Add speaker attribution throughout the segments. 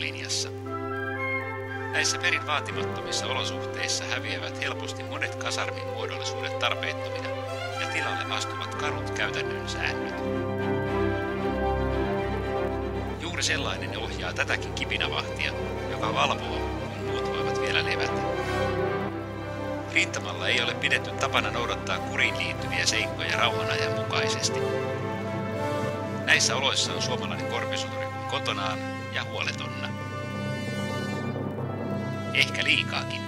Speaker 1: etulinjassa. Näissä perin vaatimattomissa olosuhteissa häviävät helposti monet kasarmin muodollisuudet tarpeettomina ja tilalle astuvat karut käytännön säännöt. Juuri sellainen ohjaa tätäkin kipinävahtia, joka valvoo, kun muut voivat vielä levätä. Rintamalla ei ole pidetty tapana noudattaa kuriin liittyviä seikkoja rauhanajan mukaisesti. Näissä oloissa on suomalainen korpisoturi kuin kotonaan ja huoletonna. Ehkä liikaakin.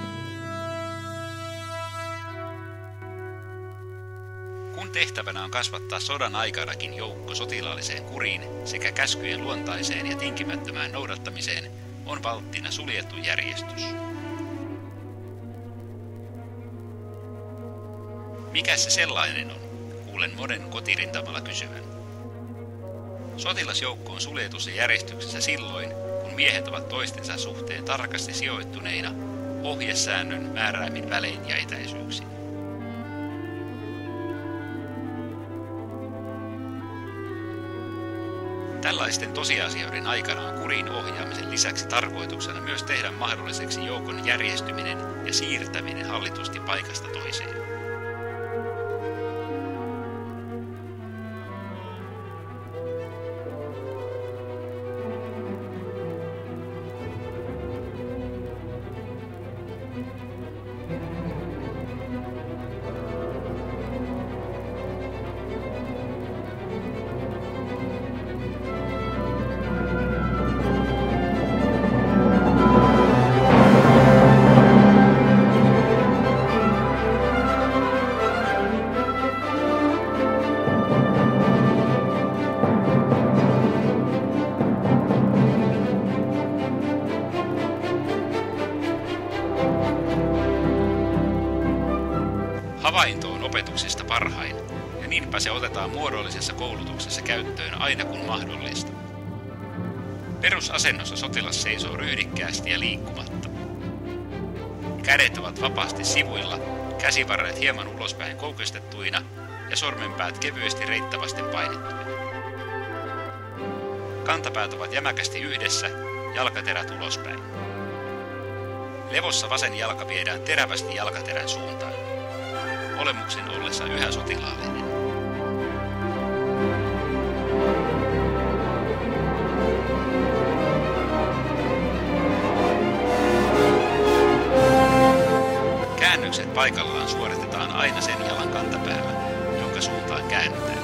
Speaker 1: Kun tehtävänä on kasvattaa sodan aikanakin joukko sotilaalliseen kuriin sekä käskyjen luontaiseen ja tinkimättömään noudattamiseen, on valttina suljettu järjestys. Mikä se sellainen on? Kuulen monen kotirintamalla kysyvän. Sotilasjoukko on suljetussa järjestyksessä silloin, kun miehet ovat toistensa suhteen tarkasti sijoittuneina ohjesäännön määräämin välein ja etäisyyksin. Tällaisten tosiasioiden aikana on kuriin ohjaamisen lisäksi tarkoituksena myös tehdä mahdolliseksi joukon järjestyminen ja siirtäminen hallitusti paikasta toiseen.
Speaker 2: Havainto on opetuksesta parhain, ja niinpä se otetaan muodollisessa koulutuksessa käyttöön aina kun mahdollista. Perusasennossa sotilas seisoo ryhdikkäästi ja liikkumatta. Kädet ovat vapaasti sivuilla, käsivarret hieman ulospäin koukistettuina ja sormenpäät kevyesti reittavasten painettuina. Kantapäät ovat jämäkästi yhdessä, jalkaterät ulospäin. Levossa vasen jalka viedään terävästi jalkaterän suuntaan. Olemuksen ollessa yhä sotilaallinen. Käännökset paikallaan suoritetaan aina sen jalan kantapäällä, jonka suuntaan käännytään.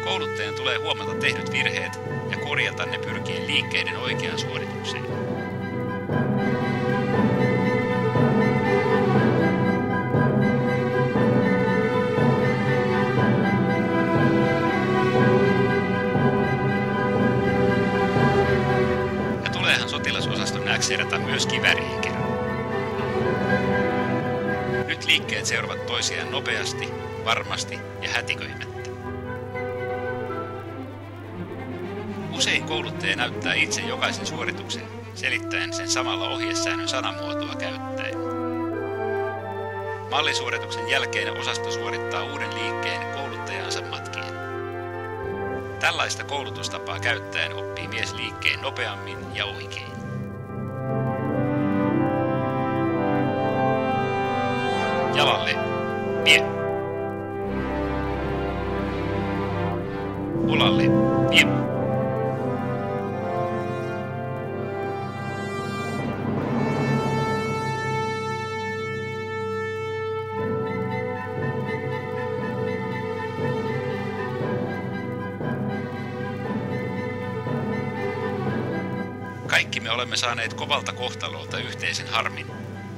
Speaker 2: Kouluttajan tulee huomata tehdyt virheet ja korjata ne pyrkien liikkeiden oikeaan suoritukseen. Ja tuleehan sotilasosaston näkserätä myös kiväärien kerran. Nyt liikkeet seuraavat toisiaan nopeasti, varmasti ja hätiköimättä. Usein kouluttaja näyttää itse jokaisen suorituksen, selittäen sen samalla ohjesäännön sanamuotoa käyttäen. Mallisuorituksen jälkeen osasto suorittaa uuden liikkeen kouluttajansa matkien. Tällaista koulutustapaa käyttäen oppii mies liikkeen nopeammin ja oikein. Jalalle, vie. Ulalle, vie. Kaikki me olemme saaneet kovalta kohtalolta yhteisen harmin,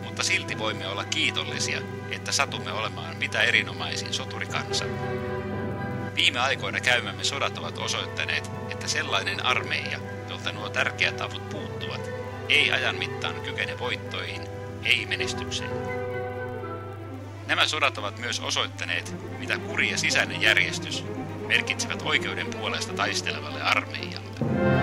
Speaker 2: mutta silti voimme olla kiitollisia, että satumme olemaan mitä erinomaisin soturikansa. Viime aikoina käymämme sodat ovat osoittaneet, että sellainen armeija, jolta nuo tärkeät avut puuttuvat, ei ajan mittaan kykene voittoihin, ei menestykseen. Nämä sodat ovat myös osoittaneet, mitä kuri ja sisäinen järjestys merkitsevät oikeuden puolesta taistelevalle armeijalle.